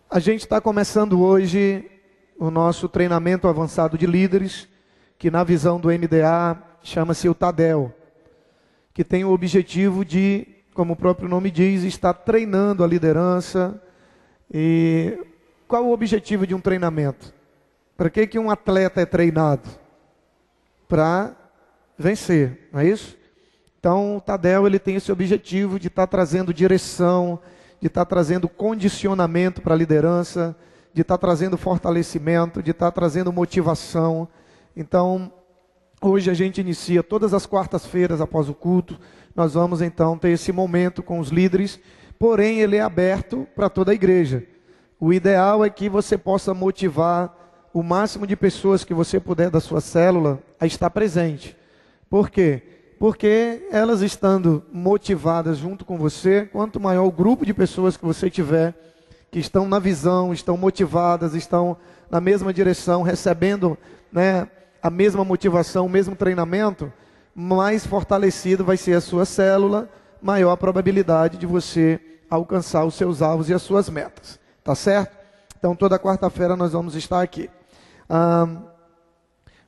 A gente está começando hoje o nosso treinamento avançado de líderes, que na visão do MDA chama-se o TADEL, que tem o objetivo de, como o próprio nome diz, estar treinando a liderança. E qual o objetivo de um treinamento? Para que um atleta é treinado? Para vencer, não é isso? Então o TADEL ele tem esse objetivo de estar trazendo direção, de estar trazendo condicionamento para a liderança, de estar trazendo fortalecimento, de estar trazendo motivação. Então, hoje a gente inicia todas as quartas-feiras após o culto. Nós vamos então ter esse momento com os líderes, porém ele é aberto para toda a igreja. O ideal é que você possa motivar o máximo de pessoas que você puder da sua célula a estar presente. Por quê? Porque elas estando motivadas junto com você, quanto maior o grupo de pessoas que você tiver, que estão na visão, estão motivadas, estão na mesma direção, recebendo, a mesma motivação, o mesmo treinamento, mais fortalecido vai ser a sua célula, maior a probabilidade de você alcançar os seus alvos e as suas metas. Tá certo? Então toda quarta-feira nós vamos estar aqui.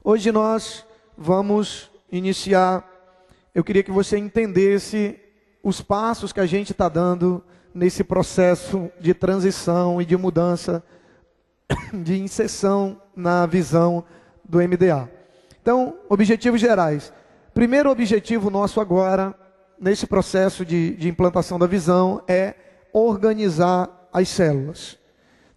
Hoje nós vamos iniciar. Eu queria que você entendesse os passos que a gente está dando nesse processo de transição e de mudança, de inserção na visão do MDA. Então, objetivos gerais. Primeiro objetivo nosso agora, nesse processo de implantação da visão, é organizar as células.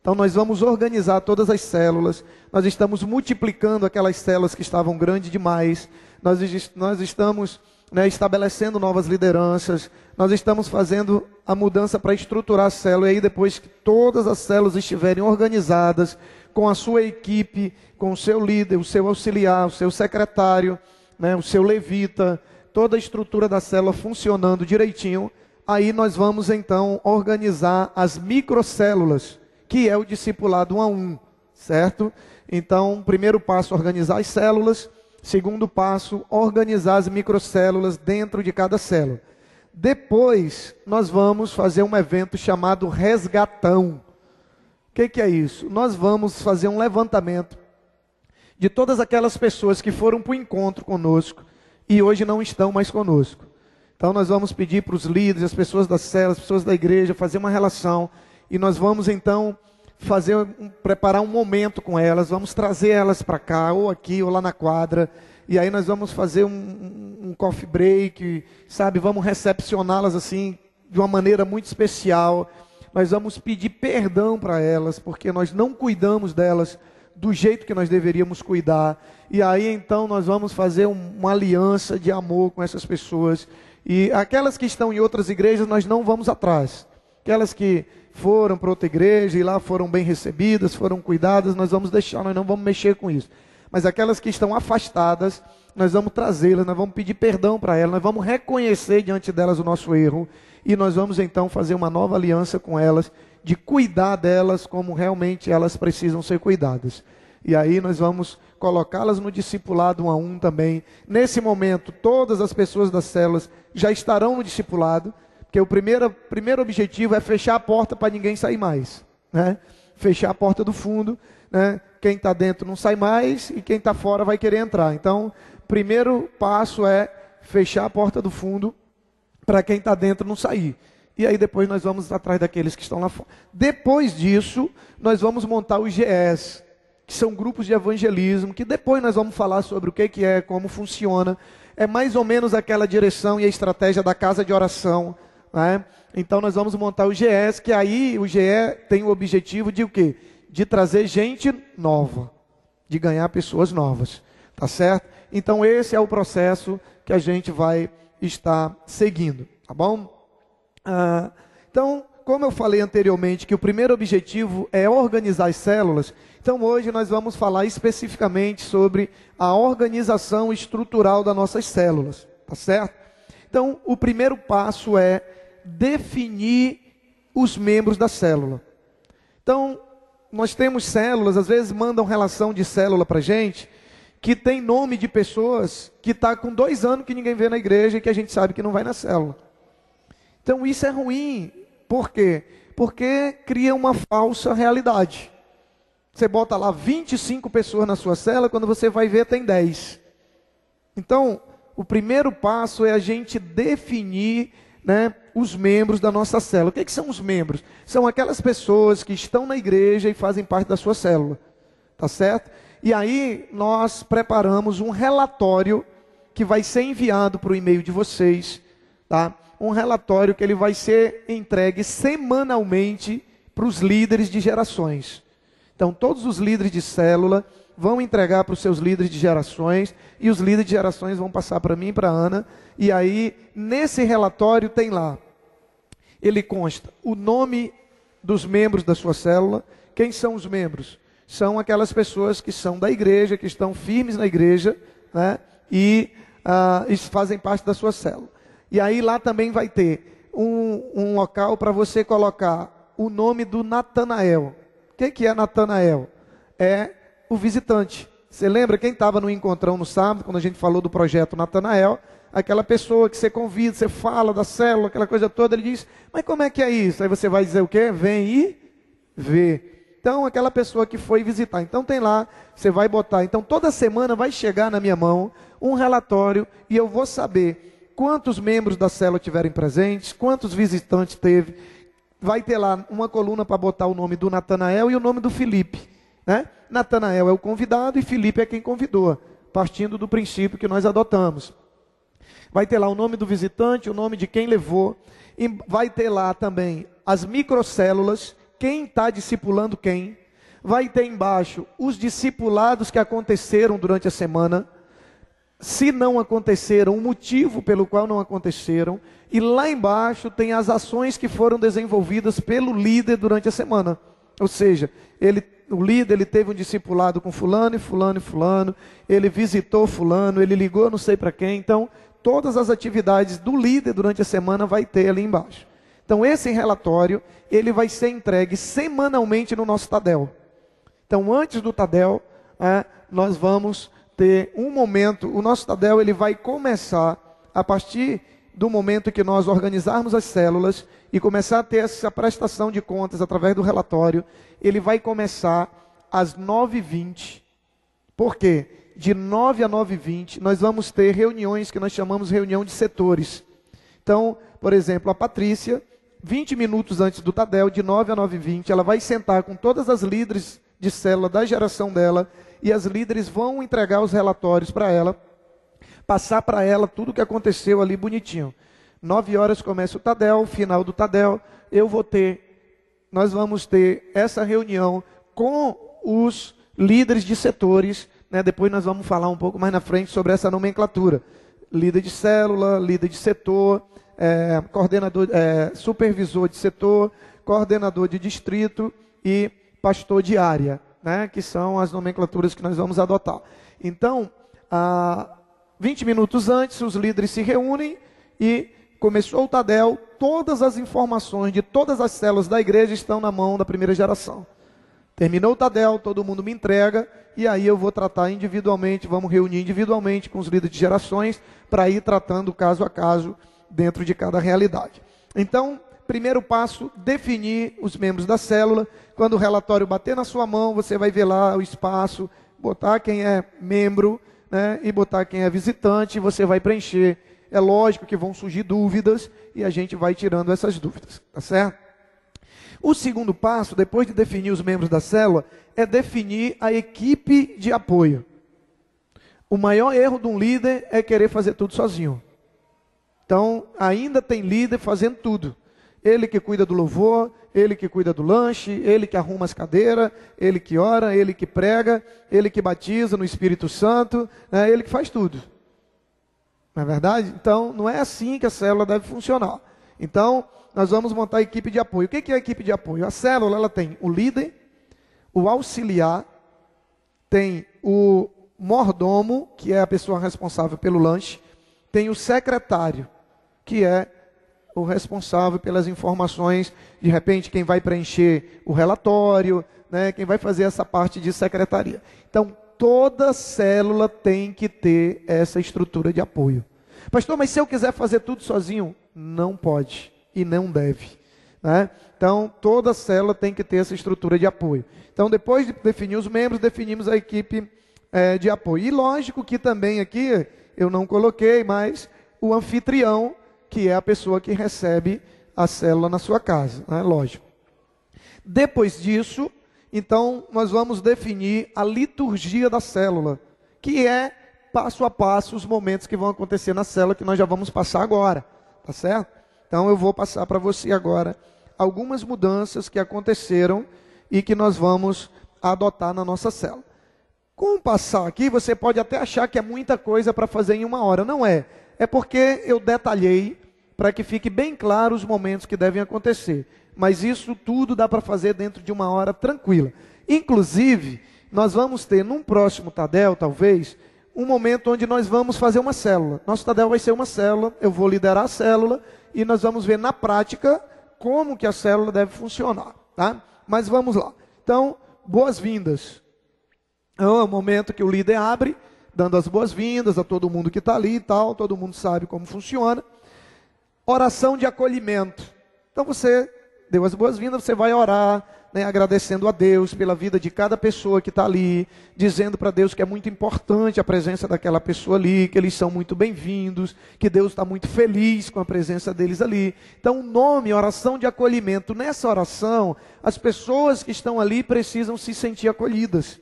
Então, nós vamos organizar todas as células. Nós estamos multiplicando aquelas células que estavam grandes demais. Nós estamos estabelecendo novas lideranças, nós estamos fazendo a mudança para estruturar a célula, e aí depois que todas as células estiverem organizadas, com a sua equipe, com o seu líder, o seu auxiliar, o seu secretário, o seu levita, toda a estrutura da célula funcionando direitinho, aí nós vamos então organizar as microcélulas, que é o discipulado 1 a 1, certo? Então, primeiro passo, organizar as células. Segundo passo, organizar as microcélulas dentro de cada célula. Depois, nós vamos fazer um evento chamado resgatão. O que é isso? Nós vamos fazer um levantamento de todas aquelas pessoas que foram para o encontro conosco e hoje não estão mais conosco. Então, nós vamos pedir para os líderes, as pessoas da célula, as pessoas da igreja, fazer uma relação. E nós vamos, então, preparar um momento com elas, vamos trazer elas para cá, ou aqui, ou lá na quadra, e aí nós vamos fazer um coffee break, vamos recepcioná-las assim, de uma maneira muito especial. Nós vamos pedir perdão para elas, porque nós não cuidamos delas do jeito que nós deveríamos cuidar, e aí então nós vamos fazer uma aliança de amor com essas pessoas, e aquelas que estão em outras igrejas, nós não vamos atrás, aquelas que foram para outra igreja e lá foram bem recebidas, foram cuidadas, nós vamos deixar, nós não vamos mexer com isso. Mas aquelas que estão afastadas, nós vamos trazê-las, nós vamos pedir perdão para elas, nós vamos reconhecer diante delas o nosso erro, e nós vamos então fazer uma nova aliança com elas, de cuidar delas como realmente elas precisam ser cuidadas. E aí nós vamos colocá-las no discipulado 1 a 1 também. Nesse momento, todas as pessoas das células já estarão no discipulado, porque o primeiro objetivo é fechar a porta para ninguém sair mais. Fechar a porta do fundo, quem está dentro não sai mais e quem está fora vai querer entrar. Então, primeiro passo é fechar a porta do fundo para quem está dentro não sair. E aí depois nós vamos atrás daqueles que estão lá fora. Depois disso, nós vamos montar os GEs, que são grupos de evangelismo, que depois nós vamos falar sobre o que é, como funciona. É mais ou menos aquela direção e a estratégia da casa de oração. Então nós vamos montar o GEs, que aí o GE tem o objetivo de o quê? De trazer gente nova, de ganhar pessoas novas, tá certo? Então esse é o processo que a gente vai estar seguindo, tá bom? Então, como eu falei anteriormente, que o primeiro objetivo é organizar as células, então hoje nós vamos falar especificamente sobre a organização estrutural das nossas células, tá certo? Então, o primeiro passo é definir os membros da célula. Então, nós temos células, às vezes mandam relação de célula para a gente, que tem nome de pessoas que está com 2 anos que ninguém vê na igreja e que a gente sabe que não vai na célula. Então isso é ruim. Por quê? Porque cria uma falsa realidade. Você bota lá 25 pessoas na sua célula, quando você vai ver tem 10. Então, o primeiro passo é a gente definir, né, os membros da nossa célula. O que são os membros? São aquelas pessoas que estão na igreja e fazem parte da sua célula. Tá certo? E aí nós preparamos um relatório que vai ser enviado para o e-mail de vocês, tá? Um relatório que ele vai ser entregue semanalmente para os líderes de gerações. Então, todos os líderes de célula vão entregar para os seus líderes de gerações, e os líderes de gerações vão passar para mim e para a Ana, e aí, nesse relatório tem lá, ele consta o nome dos membros da sua célula. Quem são os membros? São aquelas pessoas que são da igreja, que estão firmes na igreja, né, e fazem parte da sua célula. E aí lá também vai ter um local para você colocar o nome do Natanael. O que é Natanael? É o visitante. Você lembra quem estava no encontrão no sábado, quando a gente falou do projeto Natanael? Aquela pessoa que você convida, você fala da célula, aquela coisa toda, ele diz, mas como é que é isso? Aí você vai dizer o quê? Vem e vê. Então, aquela pessoa que foi visitar. Então, tem lá, você vai botar. Então, toda semana vai chegar na minha mão um relatório e eu vou saber quantos membros da célula tiverem presentes, quantos visitantes teve. Vai ter lá uma coluna para botar o nome do Natanael e o nome do Felipe, né? Natanael é o convidado e Felipe é quem convidou, partindo do princípio que nós adotamos. Vai ter lá o nome do visitante, o nome de quem levou, e vai ter lá também as microcélulas, quem está discipulando quem. Vai ter embaixo os discipulados que aconteceram durante a semana. Se não aconteceram, o motivo pelo qual não aconteceram. E lá embaixo tem as ações que foram desenvolvidas pelo líder durante a semana. Ou seja, o líder ele teve um discipulado com fulano e fulano e fulano. Ele visitou fulano, ele ligou não sei para quem. Então, todas as atividades do líder durante a semana vai ter ali embaixo. Então, esse relatório, ele vai ser entregue semanalmente no nosso Tadel. Então, antes do Tadel, nós vamos ter um momento, o nosso Tadel, ele vai começar, a partir do momento que nós organizarmos as células, e começar a ter essa prestação de contas através do relatório, ele vai começar às 9h20. Por quê? De 9 a 9h20, nós vamos ter reuniões que nós chamamos reunião de setores. Então, por exemplo, a Patrícia, 20 minutos antes do Tadel, de 9 a 9h20, ela vai sentar com todas as líderes de célula da geração dela, e as líderes vão entregar os relatórios para ela, passar para ela tudo o que aconteceu ali bonitinho. 9 horas começa o Tadel, final do Tadel, nós vamos ter essa reunião com os líderes de setores, né? Depois nós vamos falar um pouco mais na frente sobre essa nomenclatura. Líder de célula, líder de setor, coordenador, supervisor de setor, coordenador de distrito e pastor de área, né? Que são as nomenclaturas que nós vamos adotar. Então, 20 minutos antes, os líderes se reúnem e começou o Tadel, todas as informações de todas as células da igreja estão na mão da primeira geração. Terminou o Tadel, todo mundo me entrega, e aí eu vou tratar individualmente, vamos reunir individualmente com os líderes de gerações, para ir tratando caso a caso, dentro de cada realidade. Então, primeiro passo, definir os membros da célula. Quando o relatório bater na sua mão, você vai ver lá o espaço, botar quem é membro, né, e botar quem é visitante, e você vai preencher. É lógico que vão surgir dúvidas, e a gente vai tirando essas dúvidas, tá certo? O segundo passo, depois de definir os membros da célula, é definir a equipe de apoio. O maior erro de um líder é querer fazer tudo sozinho. Então, ainda tem líder fazendo tudo. Ele que cuida do louvor, ele que cuida do lanche, ele que arruma as cadeiras, ele que ora, ele que prega, ele que batiza no Espírito Santo, né? Ele que faz tudo. Não é verdade? Então, não é assim que a célula deve funcionar. Então, nós vamos montar a equipe de apoio. O que é a equipe de apoio? A célula ela tem o líder, o auxiliar, tem o mordomo, que é a pessoa responsável pelo lanche, tem o secretário, que é o responsável pelas informações, de repente quem vai preencher o relatório, né, quem vai fazer essa parte de secretaria. Então, toda célula tem que ter essa estrutura de apoio. Pastor, mas se eu quiser fazer tudo sozinho? Não pode e não deve. né? Então, toda célula tem que ter essa estrutura de apoio. Então, depois de definir os membros, definimos a equipe de apoio. E lógico que também aqui, eu não coloquei, mas o anfitrião, que é a pessoa que recebe a célula na sua casa, né? Lógico. Depois disso, então, nós vamos definir a liturgia da célula, que é passo a passo os momentos que vão acontecer na célula, que nós já vamos passar agora, tá certo? Então, eu vou passar para você agora algumas mudanças que aconteceram e que nós vamos adotar na nossa célula. Com o passar aqui, você pode até achar que é muita coisa para fazer em uma hora. Não é. É porque eu detalhei para que fique bem claro os momentos que devem acontecer. Mas isso tudo dá para fazer dentro de uma hora tranquila. Inclusive, nós vamos ter num próximo Tadel, talvez, um momento onde nós vamos fazer uma célula. Nosso Tadel vai ser uma célula, eu vou liderar a célula e nós vamos ver na prática como que a célula deve funcionar, tá? Mas vamos lá. Então, boas-vindas. É o momento que o líder abre, dando as boas-vindas a todo mundo que está ali e tal, todo mundo sabe como funciona. Oração de acolhimento. Então você deu as boas-vindas, você vai orar, né, agradecendo a Deus pela vida de cada pessoa que está ali, dizendo para Deus que é muito importante a presença daquela pessoa ali, que eles são muito bem-vindos, que Deus está muito feliz com a presença deles ali. Então o nome, oração de acolhimento, nessa oração, as pessoas que estão ali precisam se sentir acolhidas.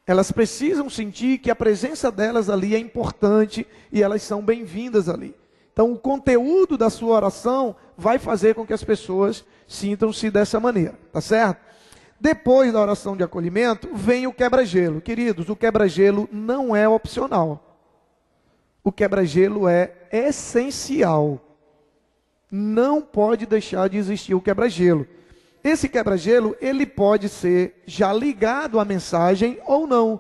Elas precisam sentir que a presença delas ali é importante e elas são bem-vindas ali. Então, o conteúdo da sua oração vai fazer com que as pessoas sintam-se dessa maneira, tá certo? Depois da oração de acolhimento, vem o quebra-gelo. Queridos, o quebra-gelo não é opcional. O quebra-gelo é essencial. Não pode deixar de existir o quebra-gelo. Esse quebra-gelo, ele pode ser já ligado à mensagem ou não,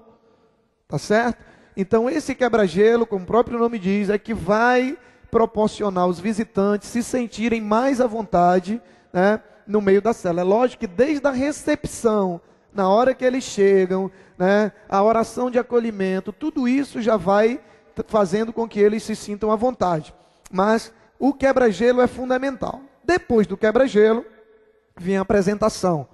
tá certo? Então, esse quebra-gelo, como o próprio nome diz, é que vai proporcionar aos visitantes se sentirem mais à vontade, né, no meio da célula. É lógico que desde a recepção, na hora que eles chegam, né, a oração de acolhimento, tudo isso já vai fazendo com que eles se sintam à vontade. Mas o quebra-gelo é fundamental. Depois do quebra-gelo, vem a apresentação,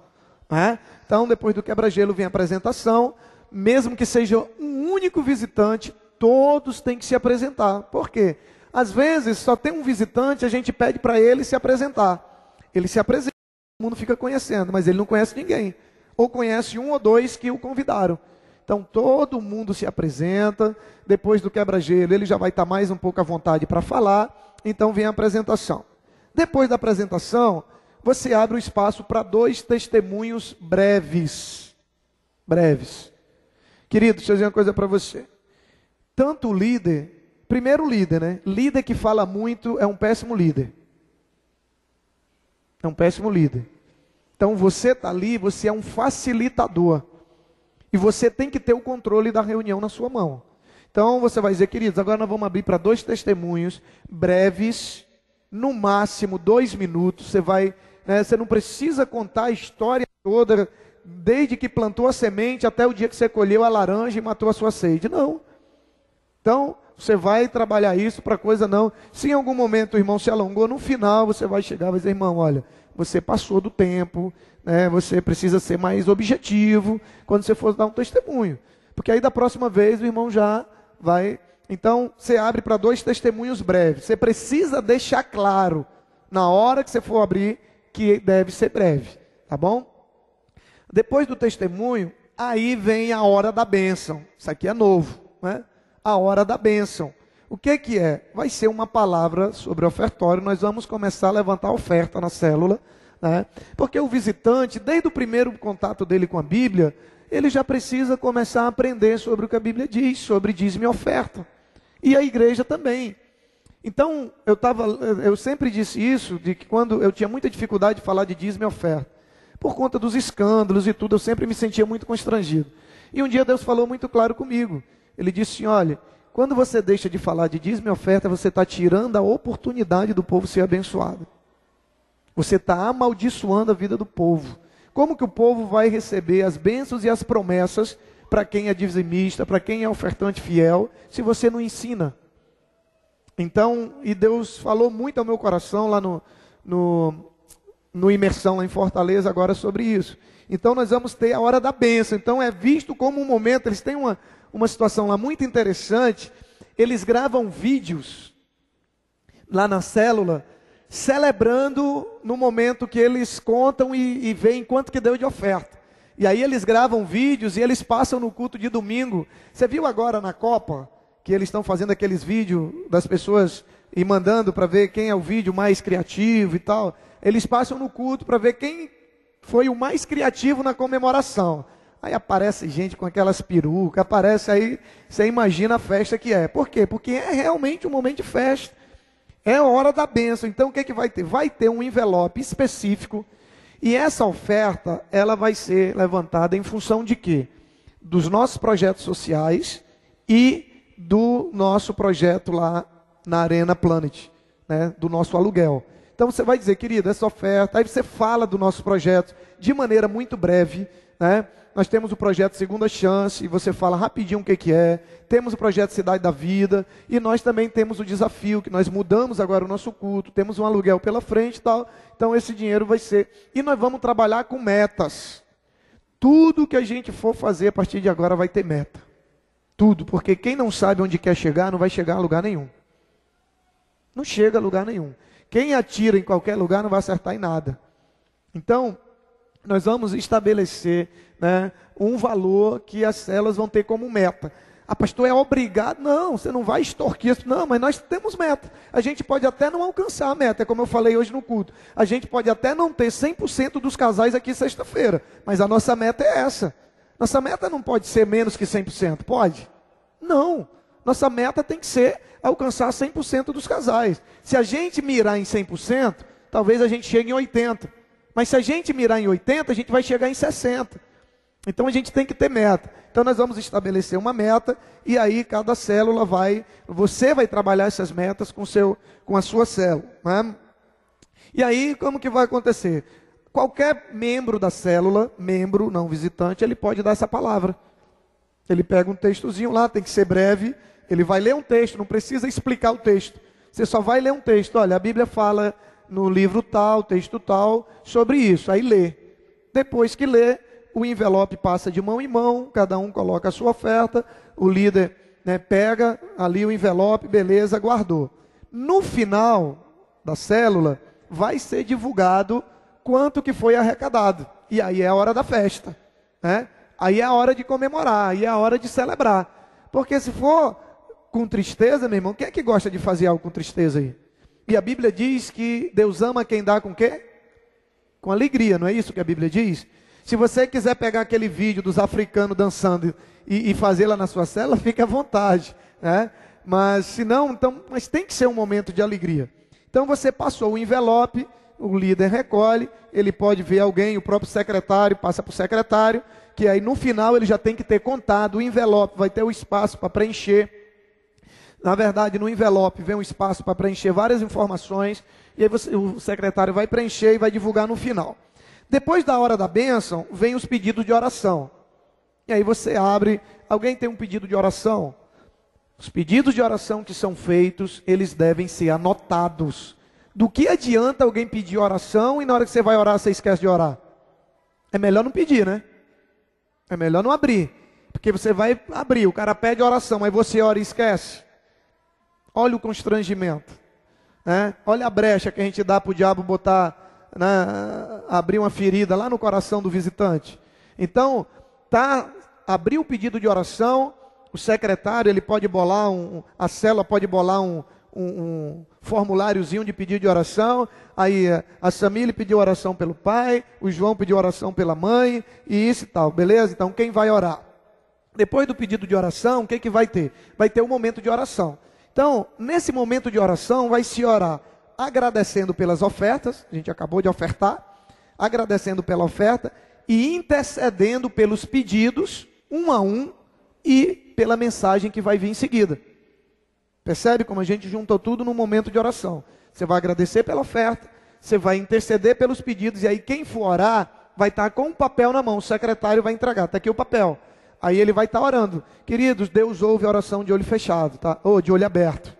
né? Então, depois do quebra-gelo vem a apresentação. Mesmo que seja um único visitante, todos têm que se apresentar. Por quê? Às vezes, só tem um visitante, a gente pede para ele se apresentar. Ele se apresenta, todo mundo fica conhecendo, mas ele não conhece ninguém. Ou conhece um ou dois que o convidaram. Então, todo mundo se apresenta. Depois do quebra-gelo, ele já vai estar mais um pouco à vontade para falar. Então, vem a apresentação. Depois da apresentação, você abre o espaço para 2 testemunhos breves. Breves. Querido, deixa eu dizer uma coisa para você. Tanto o líder... Primeiro líder, né? Líder que fala muito é um péssimo líder. É um péssimo líder. Então você está ali, você é um facilitador. E você tem que ter o controle da reunião na sua mão. Então você vai dizer, queridos, agora nós vamos abrir para 2 testemunhos breves, no máximo 2 minutos. Você vai, né, você não precisa contar a história toda, desde que plantou a semente até o dia que você colheu a laranja e matou a sua sede. Não. Então, você vai trabalhar isso para coisa não. Se em algum momento o irmão se alongou, no final você vai chegar e vai dizer, irmão, olha, você passou do tempo, né? Você precisa ser mais objetivo quando você for dar um testemunho. Porque aí da próxima vez o irmão já vai... Então, você abre para 2 testemunhos breves. Você precisa deixar claro, na hora que você for abrir, que deve ser breve. Tá bom? Depois do testemunho, aí vem a hora da bênção. Isso aqui é novo, né? A hora da bênção. O que que é? Vai ser uma palavra sobre ofertório. Nós vamos começar a levantar a oferta na célula, né? Porque o visitante, desde o primeiro contato dele com a Bíblia, ele já precisa começar a aprender sobre o que a Bíblia diz, sobre dízimo e oferta. E a igreja também. Então, eu sempre disse isso, de que quando eu tinha muita dificuldade de falar de dízimo e oferta, por conta dos escândalos e tudo, eu sempre me sentia muito constrangido. E um dia Deus falou muito claro comigo. Ele disse assim, olha, quando você deixa de falar de dízimo e oferta, você está tirando a oportunidade do povo ser abençoado. Você está amaldiçoando a vida do povo. Como que o povo vai receber as bênçãos e as promessas para quem é dizimista, para quem é ofertante fiel, se você não ensina? Então, e Deus falou muito ao meu coração lá no Imersão lá em Fortaleza agora sobre isso. Então nós vamos ter a hora da bênção. Então é visto como um momento, eles têm uma situação lá muito interessante, eles gravam vídeos lá na célula, celebrando no momento que eles contam e veem quanto que deu de oferta. E aí eles gravam vídeos e eles passam no culto de domingo. Você viu agora na Copa, que eles estão fazendo aqueles vídeos das pessoas e mandando para ver quem é o vídeo mais criativo e tal. Eles passam no culto para ver quem foi o mais criativo na comemoração. Aí aparece gente com aquelas perucas, aparece aí, você imagina a festa que é. Por quê? Porque é realmente um momento de festa. É a hora da bênção. Então o que vai ter? Vai ter um envelope específico. E essa oferta, ela vai ser levantada em função de quê? Dos nossos projetos sociais e do nosso projeto lá na Arena Planet, né? Do nosso aluguel. Então você vai dizer, querido, essa oferta, aí você fala do nosso projeto de maneira muito breve, né? Nós temos o projeto Segunda Chance, e você fala rapidinho o que é. Temos o projeto Cidade da Vida, e nós também temos o desafio, que nós mudamos agora o nosso culto, temos um aluguel pela frente e tal. Então esse dinheiro vai ser. E nós vamos trabalhar com metas. Tudo que a gente for fazer a partir de agora vai ter meta. Tudo, porque quem não sabe onde quer chegar, não vai chegar a lugar nenhum. Não chega a lugar nenhum. Quem atira em qualquer lugar não vai acertar em nada. Então, nós vamos estabelecer, né, um valor que as células vão ter como meta. Ah, pastor, é obrigado? Não, você não vai extorquir isso. Não, mas nós temos meta. A gente pode até não alcançar a meta, é como eu falei hoje no culto. A gente pode até não ter 100% dos casais aqui sexta-feira, mas a nossa meta é essa. Nossa meta não pode ser menos que 100%, pode? Não. Nossa meta tem que ser alcançar 100% dos casais. Se a gente mirar em 100%, talvez a gente chegue em 80%. Mas se a gente mirar em 80%, a gente vai chegar em 60%. Então a gente tem que ter meta. Então nós vamos estabelecer uma meta e aí cada célula você vai trabalhar essas metas com a sua célula, né? E aí como que vai acontecer? Qualquer membro da célula, membro não visitante, ele pode dar essa palavra. Ele pega um textozinho lá, tem que ser breve, ele vai ler um texto, não precisa explicar o texto. Você só vai ler um texto. Olha, a Bíblia fala no livro tal, texto tal, sobre isso. Aí lê. Depois que lê, o envelope passa de mão em mão, cada um coloca a sua oferta, o líder, né, pega ali o envelope, beleza, guardou. No final da célula, vai ser divulgado quanto que foi arrecadado. E aí é a hora da festa, né? Aí é a hora de comemorar, aí é a hora de celebrar. Porque se for com tristeza, meu irmão, quem é que gosta de fazer algo com tristeza aí? E a Bíblia diz que Deus ama quem dá com quê? Com alegria, não é isso que a Bíblia diz? Se você quiser pegar aquele vídeo dos africanos dançando e fazer lá na sua célula, fique à vontade, né? Mas se não, então, mas tem que ser um momento de alegria. Então você passou o envelope, o líder recolhe, ele pode ver alguém, o próprio secretário, passa para o secretário, que aí no final ele já tem que ter contado o envelope, vai ter o espaço para preencher. Na verdade, no envelope vem um espaço para preencher várias informações, e aí o secretário vai preencher e vai divulgar no final. Depois da hora da bênção, vem os pedidos de oração. E aí você abre, alguém tem um pedido de oração? Os pedidos de oração que são feitos, eles devem ser anotados. Do que adianta alguém pedir oração e na hora que você vai orar, você esquece de orar? É melhor não pedir, né? É melhor não abrir. Porque você vai abrir, o cara pede oração, aí você ora e esquece. Olha o constrangimento, né? Olha a brecha que a gente dá para o diabo botar, né, abrir uma ferida lá no coração do visitante. Então, abrir o pedido de oração, o secretário ele pode bolar, a célula pode bolar um formuláriozinho de pedido de oração. Aí a Samile pediu oração pelo pai, o João pediu oração pela mãe, e isso e tal, beleza? Então quem vai orar? Depois do pedido de oração, o que vai ter? Vai ter um momento de oração. Então, nesse momento de oração, vai se orar agradecendo pelas ofertas, a gente acabou de ofertar, agradecendo pela oferta e intercedendo pelos pedidos, um a um, e pela mensagem que vai vir em seguida. Percebe como a gente juntou tudo no momento de oração? Você vai agradecer pela oferta, você vai interceder pelos pedidos, e aí quem for orar vai estar com o papel na mão, o secretário vai entregar, está aqui o papel. Aí ele vai estar orando. Queridos, Deus ouve a oração de olho fechado, tá? Ou de olho aberto.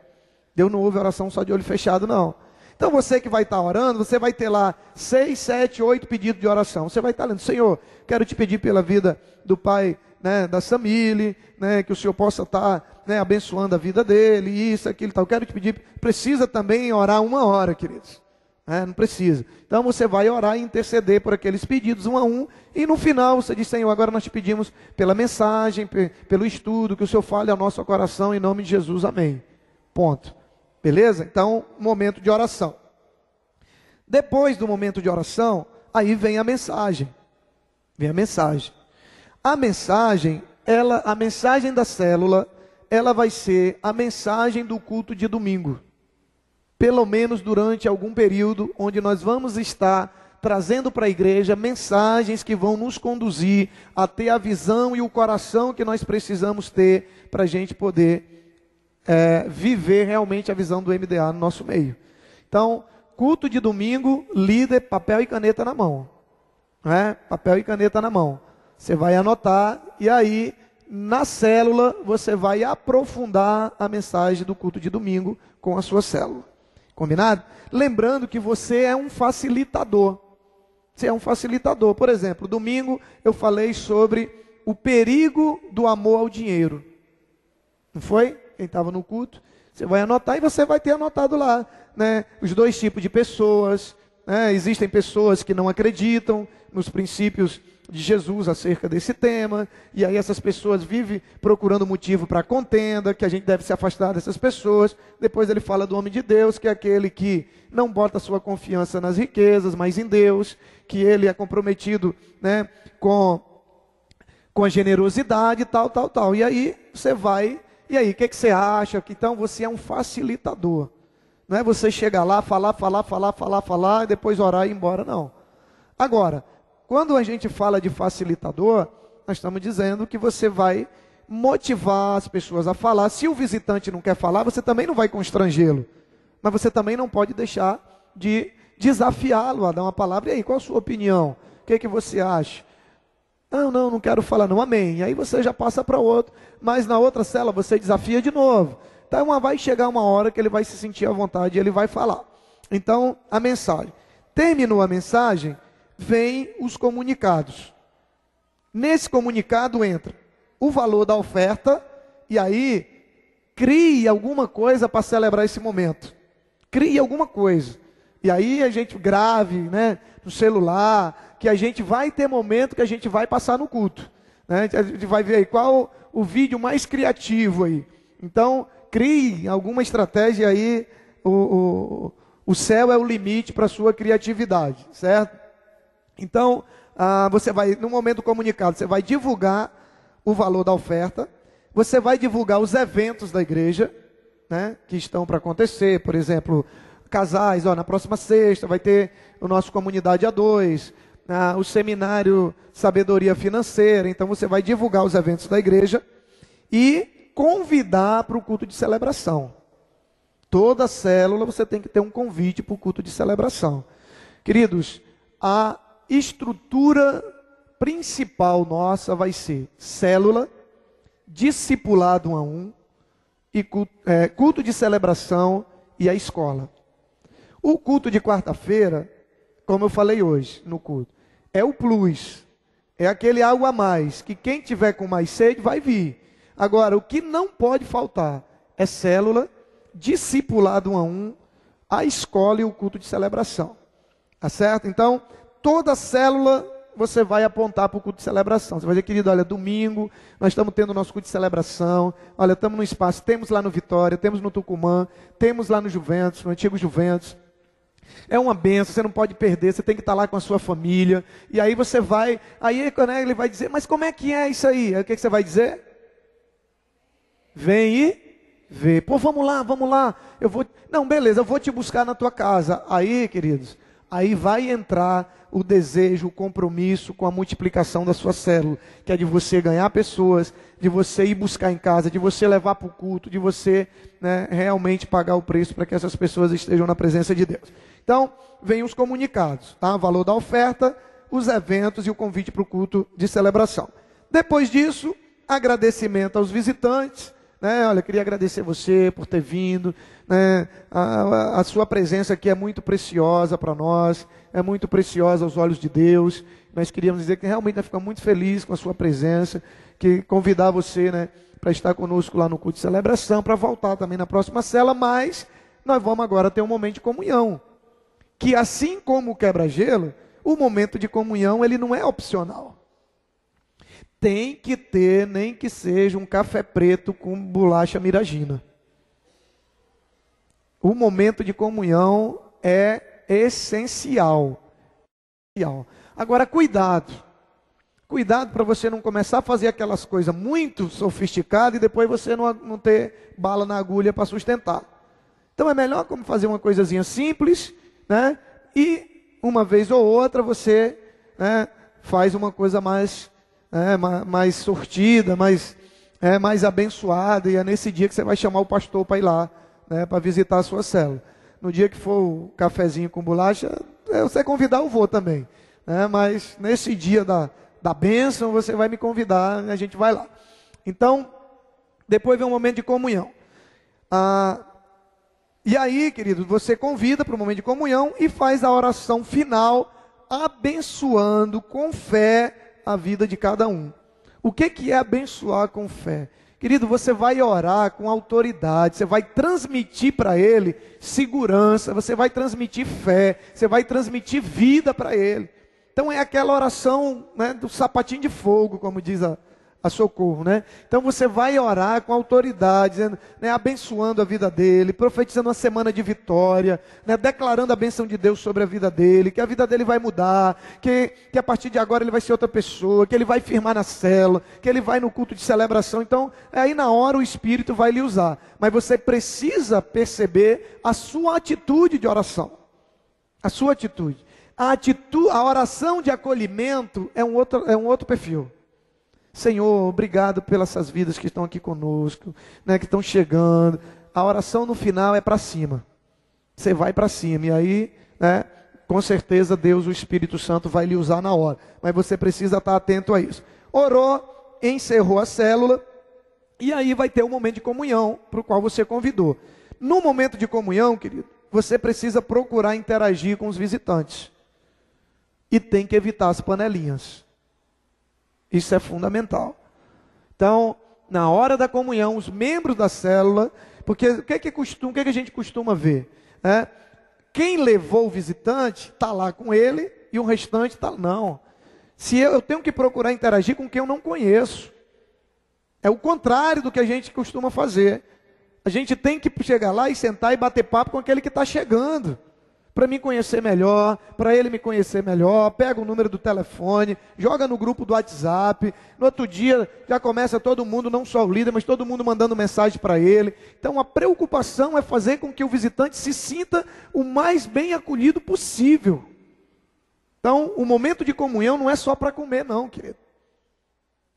Deus não ouve a oração só de olho fechado, não. Então você que vai estar orando, você vai ter lá 6, 7, 8 pedidos de oração. Você vai estar lendo: Senhor, quero te pedir pela vida do pai, né, da Samile, né, que o Senhor possa estar, né, abençoando a vida dele, isso, aquilo e tal. Quero te pedir, precisa também orar 1 hora, queridos. Não precisa. Então você vai orar e interceder por aqueles pedidos 1 a 1, e no final você diz: Senhor, agora nós te pedimos pela mensagem, pelo estudo, que o Senhor fale ao nosso coração, em nome de Jesus, amém. Ponto. Beleza? Então, momento de oração. Depois do momento de oração, aí vem a mensagem. Vem a mensagem. A mensagem da célula, ela vai ser a mensagem do culto de domingo. Pelo menos durante algum período, onde nós vamos estar trazendo para a igreja mensagens que vão nos conduzir a ter a visão e o coração que nós precisamos ter para a gente poder viver realmente a visão do MDA no nosso meio. Então, culto de domingo, líder, papel e caneta na mão. Papel e caneta na mão. Você vai anotar, e aí, na célula, você vai aprofundar a mensagem do culto de domingo com a sua célula. Combinado? Lembrando que você é um facilitador. Você é um facilitador. Por exemplo, domingo eu falei sobre o perigo do amor ao dinheiro. Não foi? Quem estava no culto, você vai anotar, e você vai ter anotado lá, né, os 2 tipos de pessoas. Existem pessoas que não acreditam nos princípios de Jesus acerca desse tema, e aí essas pessoas vivem procurando motivo para contenda, que a gente deve se afastar dessas pessoas. Depois ele fala do homem de Deus, que é aquele que não bota sua confiança nas riquezas, mas em Deus, que ele é comprometido, né, com a generosidade, tal. E aí você vai, e aí, o que você acha? Que então você é um facilitador. Não é você chegar lá, falar, e depois orar e ir embora, não. Agora, quando a gente fala de facilitador, nós estamos dizendo que você vai motivar as pessoas a falar. Se o visitante não quer falar, você também não vai constrangê-lo. Mas você também não pode deixar de desafiá-lo a dar uma palavra. E aí, qual a sua opinião? O que você acha? Não quero falar não, amém. E aí você já passa para outro, mas na outra cela você desafia de novo. Então vai chegar uma hora que ele vai se sentir à vontade e ele vai falar. Então, a mensagem. Terminou a mensagem, vem os comunicados. Nesse comunicado entra o valor da oferta, e aí crie alguma coisa para celebrar esse momento. Crie alguma coisa. E aí a gente grave, né, no celular, que a gente vai ter momento que a gente vai passar no culto. Né? A gente vai ver aí qual o vídeo mais criativo aí. Então, crie alguma estratégia aí, o céu é o limite para a sua criatividade, certo? Então, você vai, no momento do comunicado, você vai divulgar o valor da oferta, você vai divulgar os eventos da igreja, né, que estão para acontecer. Por exemplo, casais, na próxima sexta vai ter o nosso Comunidade A2, o seminário Sabedoria Financeira. Então você vai divulgar os eventos da igreja e convidar para o culto de celebração. Toda célula você tem que ter um convite para o culto de celebração. Queridos, a estrutura principal nossa vai ser célula, discipulado 1 a 1, e culto de celebração e a escola. O culto de quarta-feira, como eu falei hoje no culto, é o plus, é aquele algo a mais, que quem tiver com mais sede vai vir. Agora, o que não pode faltar é célula, discipulado 1 a 1, a escola e o culto de celebração. Tá certo? Então, toda célula você vai apontar para o culto de celebração. Você vai dizer: querido, olha, domingo nós estamos tendo o nosso culto de celebração. Olha, estamos no espaço, temos lá no Vitória, temos no Tucumã, temos lá no Juventus, no antigo Juventus. É uma benção, você não pode perder, você tem que estar lá com a sua família. E aí você vai, aí né, ele vai dizer: mas como é que é isso aí? Aí o que você vai dizer? Vem e vê. Pô, vamos lá. Não, beleza, eu vou te buscar na tua casa. Aí, queridos, aí vai entrar o desejo, o compromisso com a multiplicação da sua célula, que é de você ganhar pessoas, de você ir buscar em casa, de você levar para o culto, de você, né, realmente pagar o preço para que essas pessoas estejam na presença de Deus. Então, vem os comunicados, tá? O valor da oferta, os eventos e o convite para o culto de celebração. Depois disso, agradecimento aos visitantes, né? Olha, queria agradecer você por ter vindo, né? A sua presença aqui é muito preciosa para nós, é muito preciosa aos olhos de Deus. Nós queríamos dizer que realmente nós ficamos muito felizes com a sua presença, que convidar você, né, para estar conosco lá no culto de celebração, para voltar também na próxima cela, mas nós vamos agora ter um momento de comunhão, que assim como o quebra-gelo, o momento de comunhão ele não é opcional. Tem que ter, nem que seja um café preto com bolacha miragina. O momento de comunhão é essencial. Agora, cuidado. Cuidado para você não começar a fazer aquelas coisas muito sofisticadas e depois você não ter bala na agulha para sustentar. Então é melhor como fazer uma coisazinha simples, né? E uma vez ou outra você, né, faz uma coisa mais, mais sortida, mais abençoada. E é nesse dia que você vai chamar o pastor para ir lá, né, para visitar a sua célula. No dia que for o cafezinho com bolacha, você convidar, eu vou também, né? Mas nesse dia da bênção, você vai me convidar, a gente vai lá. Então, depois vem um momento de comunhão. E aí, querido, você convida para o momento de comunhão e faz a oração final, abençoando com fé a vida de cada um. O que é abençoar com fé? Querido, você vai orar com autoridade, você vai transmitir para ele segurança, você vai transmitir fé, você vai transmitir vida para ele. Então é aquela oração, né, do sapatinho de fogo, como diz a Socorro, né? Então você vai orar com autoridade, né, abençoando a vida dele, profetizando uma semana de vitória, né, declarando a bênção de Deus sobre a vida dele, que a vida dele vai mudar, que a partir de agora ele vai ser outra pessoa, que ele vai firmar na célula, que ele vai no culto de celebração. Então, aí na hora o Espírito vai lhe usar. Mas você precisa perceber a sua atitude de oração. A sua atitude. A oração de acolhimento é um outro perfil. Senhor, obrigado pelas essas vidas que estão aqui conosco, né, que estão chegando. A oração no final é para cima. Você vai para cima e aí, né, com certeza Deus, o Espírito Santo vai lhe usar na hora. Mas você precisa estar atento a isso. Orou, encerrou a célula e aí vai ter um momento de comunhão para o qual você convidou. No momento de comunhão, querido, você precisa procurar interagir com os visitantes. E tem que evitar as panelinhas. Isso é fundamental. Então, na hora da comunhão, os membros da célula, porque o que a gente costuma ver? Quem levou o visitante está lá com ele e o restante está... Não. Se eu tenho que procurar interagir com quem eu não conheço. É o contrário do que a gente costuma fazer. A gente tem que chegar lá e sentar e bater papo com aquele que está chegando. Para me conhecer melhor, para ele me conhecer melhor, pega o número do telefone, joga no grupo do WhatsApp, no outro dia já começa todo mundo, não só o líder, mas todo mundo mandando mensagem para ele. Então a preocupação é fazer com que o visitante se sinta o mais bem acolhido possível. Então o momento de comunhão não é só para comer não, querido.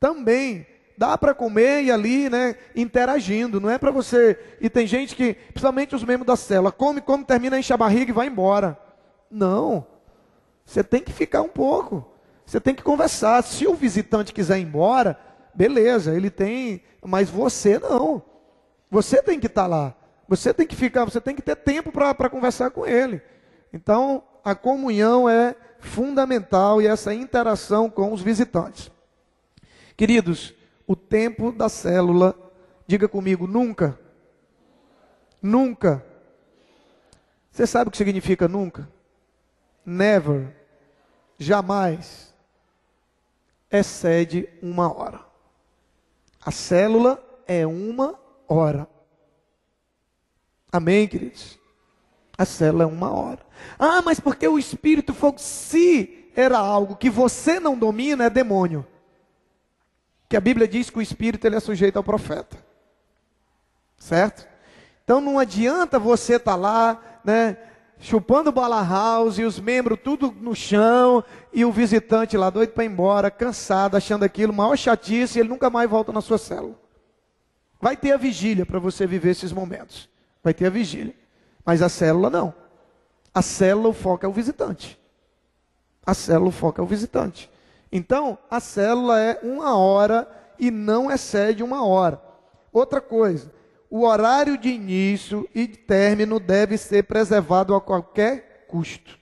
Também dá para comer e ali, né, interagindo, não é para você... E tem gente que, principalmente os membros da célula, come, termina, enche a barriga e vai embora. Não, você tem que ficar um pouco, você tem que conversar. Se o visitante quiser ir embora, beleza, ele tem, mas você não. Você tem que estar lá, você tem que ficar, você tem que ter tempo para conversar com ele. Então, a comunhão é fundamental e essa interação com os visitantes. Queridos, o tempo da célula, diga comigo, nunca. Nunca. Você sabe o que significa nunca? Never. Jamais. Excede 1 hora. A célula é 1 hora. Amém, queridos? A célula é 1 hora. Ah, mas porque o Espírito Fogo, se era algo que você não domina, é demônio. Que a Bíblia diz que o Espírito ele é sujeito ao profeta. Certo? Então não adianta você estar lá, né, chupando bala house e os membros tudo no chão e o visitante lá doido para ir embora, cansado, achando aquilo maior chatice e ele nunca mais volta na sua célula. Vai ter a vigília para você viver esses momentos. Vai ter a vigília. Mas a célula não. A célula o foco é o visitante. A célula o foco é o visitante. Então, a célula é 1 hora e não excede 1 hora. Outra coisa, o horário de início e de término deve ser preservado a qualquer custo.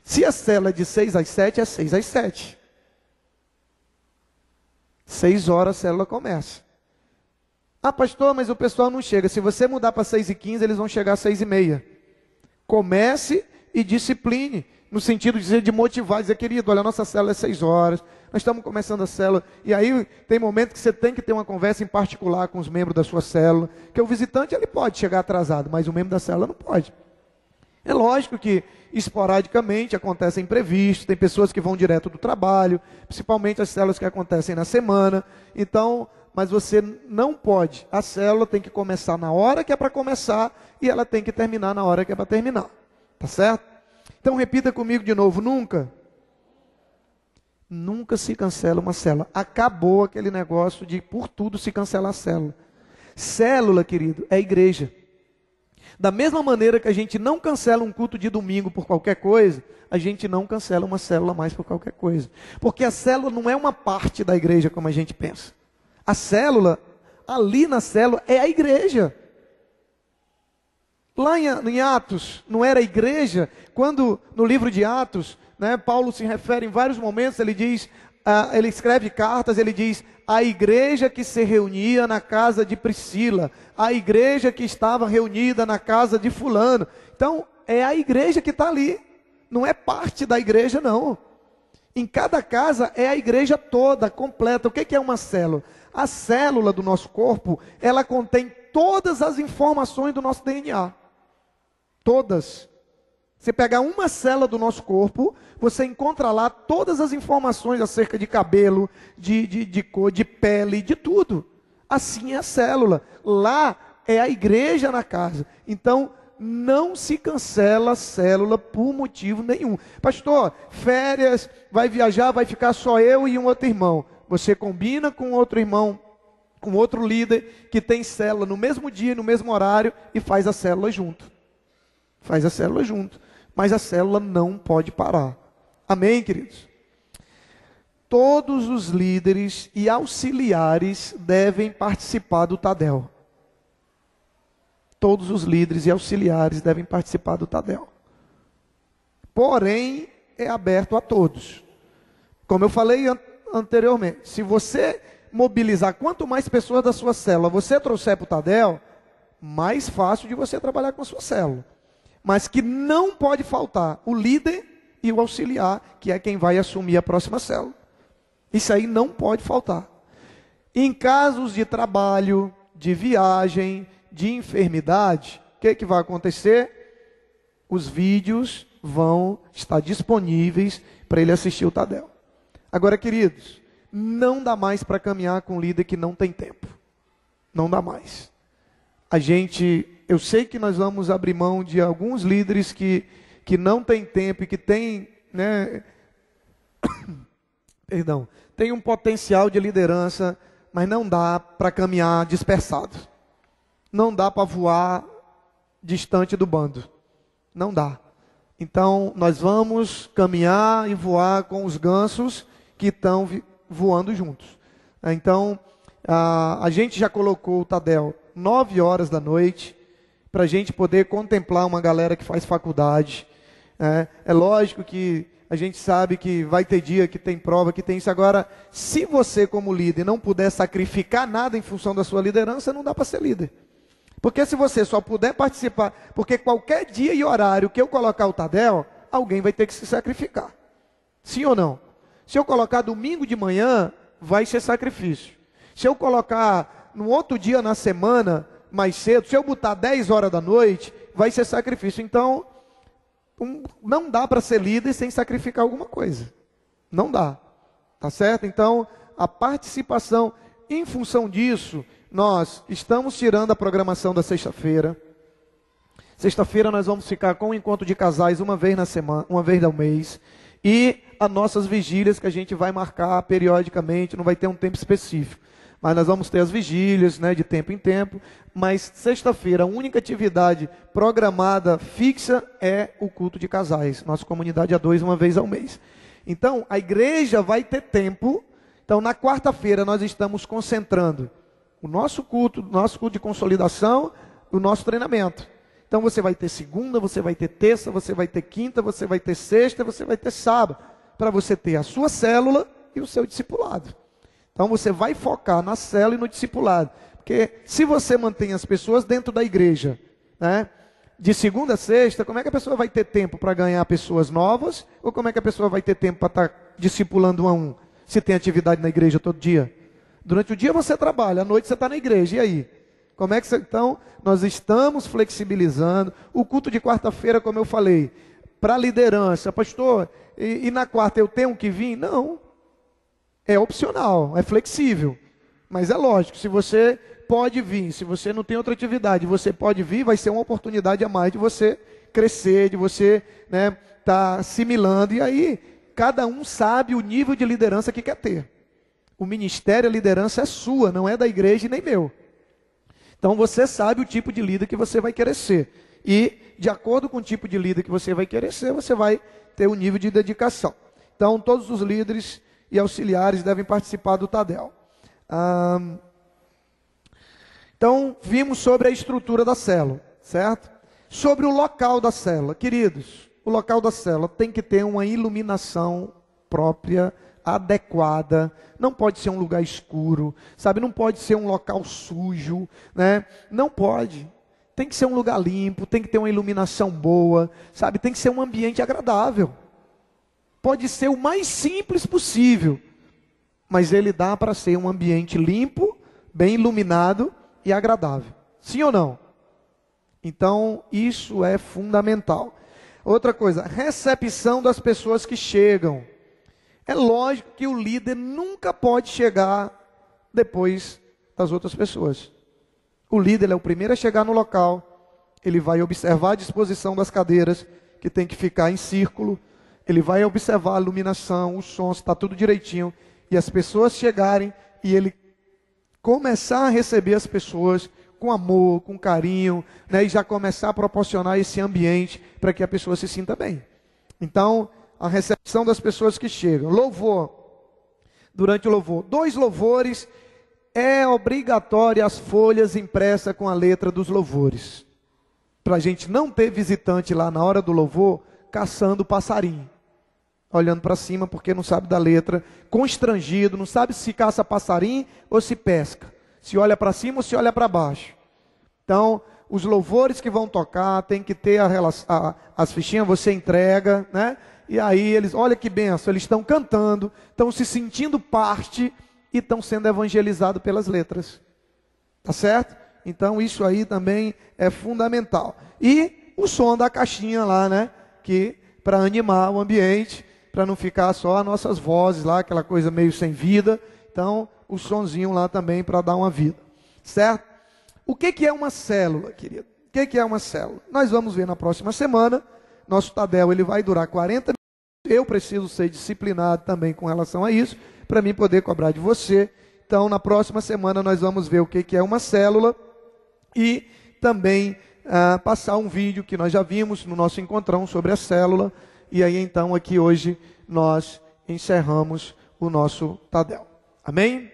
Se a célula é de 6 às 7, é 6 às 7. 6 horas a célula começa. Ah, pastor, mas o pessoal não chega. Se você mudar para 6h15, eles vão chegar às 6h30. Comece e discipline, no sentido de motivar, dizer, querido, olha, a nossa célula é 6 horas, nós estamos começando a célula, e aí tem momento que você tem que ter uma conversa em particular com os membros da sua célula, que o visitante ele pode chegar atrasado, mas o membro da célula não pode. É lógico que esporadicamente acontecem imprevistos, tem pessoas que vão direto do trabalho, principalmente as células que acontecem na semana, então, mas você não pode, a célula tem que começar na hora que é para começar, e ela tem que terminar na hora que é para terminar, tá certo? Então repita comigo de novo, nunca se cancela uma célula. Acabou aquele negócio de por tudo se cancela a célula. Célula, querido, é igreja. Da mesma maneira que a gente não cancela um culto de domingo por qualquer coisa, a gente não cancela uma célula mais por qualquer coisa. Porque a célula não é uma parte da igreja como a gente pensa. A célula, ali na célula, é a igreja. Lá em Atos, não era a igreja? Quando no livro de Atos, né, Paulo se refere em vários momentos, ele diz, ele escreve cartas, ele diz, a igreja que se reunia na casa de Priscila, a igreja que estava reunida na casa de fulano. Então, é a igreja que está ali, não é parte da igreja não. Em cada casa é a igreja toda, completa. O que é uma célula? A célula do nosso corpo, ela contém todas as informações do nosso DNA. Todas. Você pega uma célula do nosso corpo, você encontra lá todas as informações acerca de cabelo, de cor, de pele, de tudo. Assim é a célula. Lá é a igreja na casa. Então, não se cancela a célula por motivo nenhum. Pastor, férias, vai viajar, vai ficar só eu e um outro irmão. Você combina com outro irmão, com outro líder, que tem célula no mesmo dia, no mesmo horário, e faz a célula junto. Faz a célula junto. Mas a célula não pode parar. Amém, queridos? Todos os líderes e auxiliares devem participar do Tadel. Todos os líderes e auxiliares devem participar do Tadel. Porém, é aberto a todos. Como eu falei anteriormente, se você mobilizar quanto mais pessoas da sua célula você trouxer para o Tadel, mais fácil de você trabalhar com a sua célula. Mas que não pode faltar o líder e o auxiliar, que é quem vai assumir a próxima célula. Isso aí não pode faltar. Em casos de trabalho, de viagem, de enfermidade, o que vai acontecer? Os vídeos vão estar disponíveis para ele assistir o Tadel. Agora, queridos, não dá mais para caminhar com um líder que não tem tempo. Não dá mais. Eu sei que nós vamos abrir mão de alguns líderes que não têm tempo e que têm, né, tem um potencial de liderança, mas não dá para caminhar dispersado. Não dá para voar distante do bando. Não dá. Então, nós vamos caminhar e voar com os gansos que estão voando juntos. Então, a gente já colocou o Tadel 9 horas da noite, para a gente poder contemplar uma galera que faz faculdade. É lógico que a gente sabe que vai ter dia que tem prova, que tem isso. Agora, se você como líder não puder sacrificar nada em função da sua liderança, não dá para ser líder. Porque se você só puder participar, porque qualquer dia e horário que eu colocar o Tadel, alguém vai ter que se sacrificar. Sim ou não? Se eu colocar domingo de manhã, vai ser sacrifício. Se eu colocar no outro dia na semana, mais cedo, se eu botar 10 horas da noite, vai ser sacrifício. Então, não dá para ser líder sem sacrificar alguma coisa. Não dá. Tá certo? Então, a participação, em função disso, nós estamos tirando a programação da sexta-feira. Sexta-feira nós vamos ficar com o encontro de casais uma vez na semana, uma vez ao mês. E as nossas vigílias que a gente vai marcar periodicamente, não vai ter um tempo específico. Mas nós vamos ter as vigílias, né, de tempo em tempo. Mas sexta-feira, a única atividade programada fixa é o culto de casais. Nossa comunidade A2, uma vez ao mês. Então, a igreja vai ter tempo. Então, na quarta-feira, nós estamos concentrando O nosso culto de consolidação, o nosso treinamento. Então você vai ter segunda, você vai ter terça, você vai ter quinta, você vai ter sexta, você vai ter sábado, para você ter a sua célula e o seu discipulado. Então você vai focar na célula e no discipulado. Porque se você mantém as pessoas dentro da igreja, né, de segunda a sexta, como é que a pessoa vai ter tempo para ganhar pessoas novas? Ou como é que a pessoa vai ter tempo para estar discipulando um a um? Se tem atividade na igreja todo dia. Durante o dia você trabalha, à noite você está na igreja, e aí? Como é que você... Então, nós estamos flexibilizando. O culto de quarta-feira, como eu falei, para a liderança, pastor, e na quarta eu tenho que vir? Não. É opcional, é flexível. Mas é lógico, se você pode vir, se você não tem outra atividade, você pode vir, vai ser uma oportunidade a mais de você crescer, de você tá assimilando. E aí, cada um sabe o nível de liderança que quer ter. O ministério, a liderança é sua, não é da igreja e nem meu. Então você sabe o tipo de líder que você vai querer ser. E de acordo com o tipo de líder que você vai querer ser, você vai ter um nível de dedicação. Então todos os líderes e auxiliares devem participar do Tadel. Então vimos sobre a estrutura da célula, certo? Sobre o local da célula. Queridos, o local da célula tem que ter uma iluminação própria, adequada, não pode ser um lugar escuro, sabe? Não pode ser um local sujo, né? Não pode. Tem que ser um lugar limpo, tem que ter uma iluminação boa, sabe? Tem que ser um ambiente agradável. Pode ser o mais simples possível, mas ele dá para ser um ambiente limpo, bem iluminado e agradável. Sim ou não? Então, isso é fundamental. Outra coisa, recepção das pessoas que chegam. É lógico que o líder nunca pode chegar depois das outras pessoas. O líder é o primeiro a chegar no local, ele vai observar a disposição das cadeiras, que tem que ficar em círculo, ele vai observar a iluminação, os sons, está tudo direitinho, e as pessoas chegarem, e ele começar a receber as pessoas com amor, com carinho, né, e já começar a proporcionar esse ambiente para que a pessoa se sinta bem. Então, a recepção das pessoas que chegam. Louvor. Durante o louvor. 2 louvores. É obrigatório as folhas impressas com a letra dos louvores. Para a gente não ter visitante lá na hora do louvor, caçando passarinho. Olhando para cima porque não sabe da letra. Constrangido, não sabe se caça passarinho ou se pesca. Se olha para cima ou se olha para baixo. Então, os louvores que vão tocar, tem que ter as fichinhas, você entrega, né? E aí eles, olha que benção, eles estão cantando, estão se sentindo parte e estão sendo evangelizados pelas letras. Tá certo? Então isso aí também é fundamental. E o som da caixinha lá, né? Que para animar o ambiente, para não ficar só as nossas vozes lá, aquela coisa meio sem vida. Então o sonzinho lá também para dar uma vida. Certo? O que é uma célula, querido? O que é uma célula? Nós vamos ver na próxima semana. Nosso Tadel ele vai durar 40 minutos. Eu preciso ser disciplinado também com relação a isso, para mim poder cobrar de você. Então, na próxima semana nós vamos ver o que é uma célula e também passar um vídeo que nós já vimos no nosso encontrão sobre a célula. E aí então aqui hoje nós encerramos o nosso Tadel. Amém?